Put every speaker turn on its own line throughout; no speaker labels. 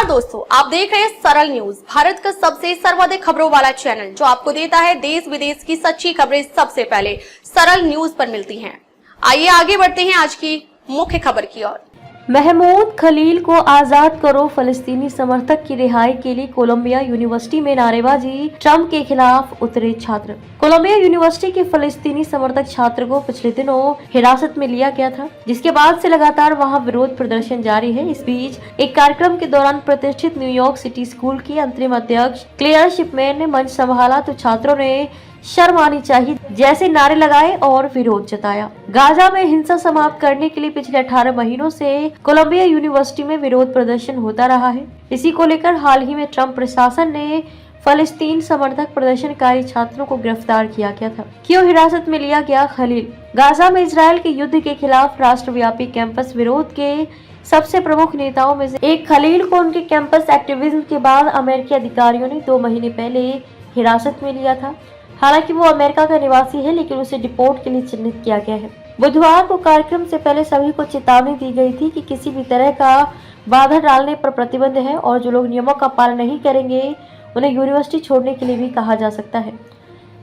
नमस्कार दोस्तों, आप देख रहे हैं सरल न्यूज, भारत का सबसे सर्वाधिक खबरों वाला चैनल जो आपको देता है देश विदेश की सच्ची खबरें सबसे पहले सरल न्यूज पर मिलती हैं। आइए आगे बढ़ते हैं आज की मुख्य खबर की ओर।
महमूद खलील को आजाद करो, फलस्तीनी समर्थक की रिहाई के लिए कोलंबिया यूनिवर्सिटी में नारेबाजी, ट्रंप के खिलाफ उतरे छात्र। कोलंबिया यूनिवर्सिटी के फलस्तीनी समर्थक छात्र को पिछले दिनों हिरासत में लिया गया था, जिसके बाद से लगातार वहां विरोध प्रदर्शन जारी है। इस बीच एक कार्यक्रम के दौरान प्रतिष्ठित न्यूयॉर्क सिटी स्कूल की अंतरिम अध्यक्ष क्लेयर शिपमैन ने मंच संभाला तो छात्रों ने शर्म आनी चाहिए जैसे नारे लगाए और विरोध जताया। गाजा में हिंसा समाप्त करने के लिए पिछले 18 महीनों से कोलंबिया यूनिवर्सिटी में विरोध प्रदर्शन होता रहा है। इसी को लेकर हाल ही में ट्रंप प्रशासन ने फलस्तीन समर्थक प्रदर्शनकारी छात्रों को गिरफ्तार किया गया था। क्यों हिरासत में लिया गया खलील? गाजा में इजरायल के युद्ध के खिलाफ राष्ट्रव्यापी कैंपस विरोध के सबसे प्रमुख नेताओं में से एक खलील को उनके कैंपस एक्टिविज्म के बाद अमेरिकी अधिकारियों ने 2 महीने पहले हिरासत में लिया था। हालांकि वो अमेरिका का निवासी है, लेकिन उसे डिपोर्ट के लिए चिन्हित किया गया है। बुधवार को कार्यक्रम से पहले सभी को चेतावनी दी गई थी कि किसी भी तरह का बाधा डालने पर प्रतिबंध है और जो लोग नियमों का पालन नहीं करेंगे उन्हें यूनिवर्सिटी छोड़ने के लिए भी कहा जा सकता है।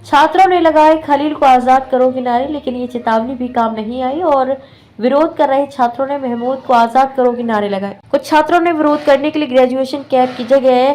छात्रों ने लगाए खलील को आजाद करो के नारे, लेकिन ये चेतावनी भी काम नहीं आई और विरोध कर रहे छात्रों ने महमूद को आजाद करो के नारे लगाए। कुछ छात्रों ने विरोध करने के लिए ग्रेजुएशन कैप की जगह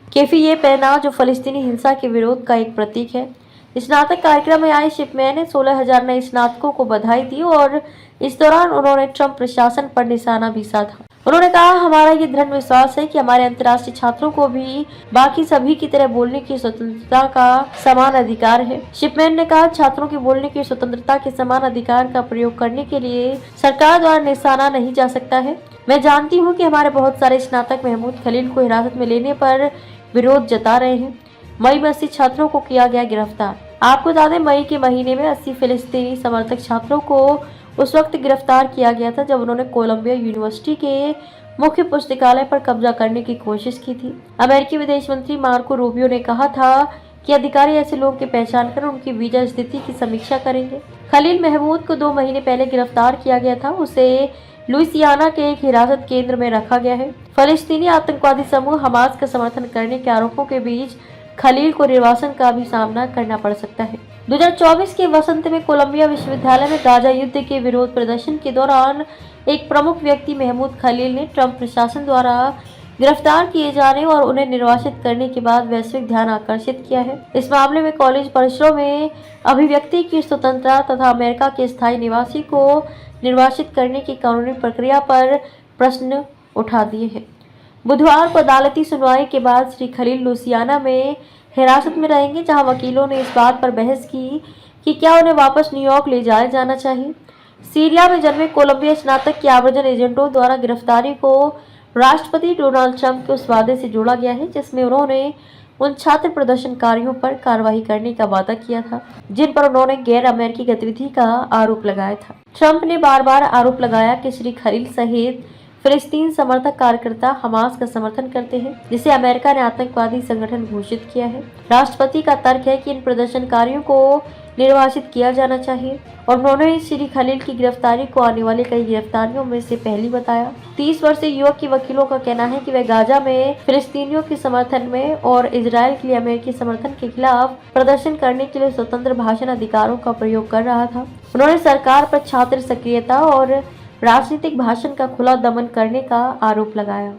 केफिये पहना, जो फलस्तीनी हिंसा के विरोध का एक प्रतीक है। स्नातक कार्यक्रम में आए शिपमैन ने 16,000 नए स्नातकों को बधाई दी और इस दौरान उन्होंने ट्रंप प्रशासन पर निशाना भी साधा। उन्होंने कहा, हमारा ये दृढ़ विश्वास है कि हमारे अंतर्राष्ट्रीय छात्रों को भी बाकी सभी की तरह बोलने की स्वतंत्रता का समान अधिकार है। शिपमैन ने कहा, छात्रों की बोलने की स्वतंत्रता के समान अधिकार का प्रयोग करने के लिए सरकार द्वारा निशाना नहीं जा सकता है। मैं जानती हूँ कि हमारे बहुत सारे स्नातक महमूद खलील को हिरासत में लेने पर विरोध जता रहे हैं। मई में 80 छात्रों को किया गया गिरफ्तार। आपको बता दें, मई के महीने में 80 फिलिस्तीनी समर्थक छात्रों को उस वक्त गिरफ्तार किया गया था जब उन्होंने कोलंबिया यूनिवर्सिटी के मुख्य पुस्तकालय पर कब्जा करने की कोशिश की थी। अमेरिकी विदेश मंत्री मार्को रूबियो ने कहा था कि अधिकारी ऐसे लोगों की पहचान कर उनकी वीजा स्थिति की समीक्षा करेंगे। खलील महमूद को 2 महीने पहले गिरफ्तार किया गया था। उसे लुइसियाना के एक हिरासत केंद्र में रखा गया है। फलस्तीनी आतंकवादी समूह हमास का समर्थन करने के आरोपों के बीच खलील को निर्वासन का भी सामना करना पड़ सकता है। 2024 के वसंत में कोलंबिया विश्वविद्यालय में गाजा युद्ध के विरोध प्रदर्शन के दौरान एक प्रमुख व्यक्ति महमूद खलील ने ट्रंप प्रशासन द्वारा गिरफ्तार किए जाने और उन्हें निर्वासित करने के बाद वैश्विक ध्यान आकर्षित किया है। इस मामले में कॉलेज परिसरों में अभिव्यक्ति की स्वतंत्रता तथा अमेरिका के स्थायी निवासी को निर्वासित करने की कानूनी प्रक्रिया पर प्रश्न उठा दिए हैं। बुधवार को अदालती सुनवाई के बाद श्री खलील लुइसियाना में हिरासत में रहेंगे, जहां वकीलों ने इस बात पर बहस की कि क्या उन्हें वापस न्यूयॉर्क ले जाया जाना चाहिए। सीरिया में जन्मे कोलंबिया स्नातक के आव्रजन एजेंटों द्वारा गिरफ्तारी को राष्ट्रपति डोनाल्ड ट्रंप के उस वादे से जोड़ा गया है जिसमें उन्होंने उन छात्र प्रदर्शनकारियों पर कार्रवाई करने का वादा किया था जिन पर उन्होंने गैर अमेरिकी गतिविधि का आरोप लगाया था। ट्रंप ने बार बार आरोप लगाया कि श्री खलील सहित फिलिस्तीन समर्थक कार्यकर्ता हमास का समर्थन करते हैं, जिसे अमेरिका ने आतंकवादी संगठन घोषित किया है। राष्ट्रपति का तर्क है कि इन प्रदर्शनकारियों को निर्वासित किया जाना चाहिए और उन्होंने श्री खलील की गिरफ्तारी को आने वाली कई गिरफ्तारियों में से पहली बताया। 30 वर्षीय युवक के वकीलों का कहना है कि वह गाजा में फिलिस्तीनियों के समर्थन में और इजरायल के लिए अमेरिकी समर्थन के खिलाफ प्रदर्शन करने के लिए स्वतंत्र भाषण अधिकारों का प्रयोग कर रहा था। उन्होंने सरकार पर छात्र सक्रियता और राजनीतिक भाषण का खुला दमन करने का आरोप लगाया।